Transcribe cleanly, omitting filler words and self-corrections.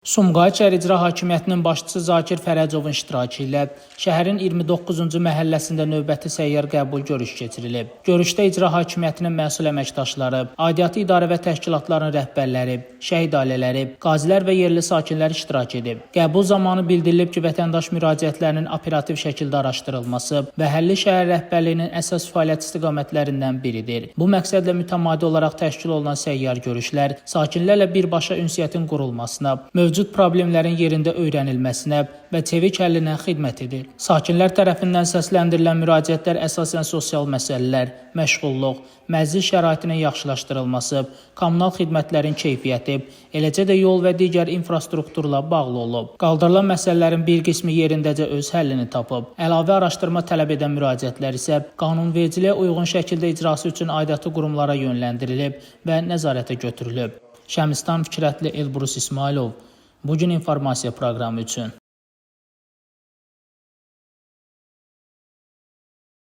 Sumqayıt şəhər İcra Hakimiyyətinin başçısı Zakir Fərəcovun iştirakı ilə şəhərin 29-cu məhəlləsində növbəti səyyar qəbul görüşü keçirilib. Görüşdə İcra Hakimiyyətinin məsul əməkdaşları, aidiyyatı idarə və təşkilatların rəhbərləri, şəhid ailələri, qazilər və yerli sakinlər iştirak edib. Qəbul zamanı bildirilib ki, vətəndaş müraciətlərinin operativ şəkildə araşdırılması və həlli şəhər rəhbərliyinin əsas fəaliyyət istiqamətlərindən biridir. Bu məqsədlə mütəmadi olaraq təşkil olunan səyyar görüşlər sakinlərlə birbaşa ünsiyyətin qurulmasına, mövcud problemlərin yerində öyrənilməsinə və çevik həllinə xidmət edir. Sakinlər tərəfindən səsləndirilən müraciətlər əsasən sosial məsələlər, məşğulluq, məclis şəraitinin yaxşılaşdırılması, kommunal xidmətlərin keyfiyyəti, eləcə də yol və digər infrastrukturla bağlı olub. Qaldırılan məsələlərin bir qismi yerindəcə öz həllini tapıb. Əlavə araşdırma tələb edən müraciətlər isə qanunvericiliyə uyğun şəkildə icrası üçün aidiyyatı qurumlara yönləndirilib və nəzarətə götürülüb. Şəmistan Fikrətli Elbrus İsmailov, Bugün informasiya proqramı üçün.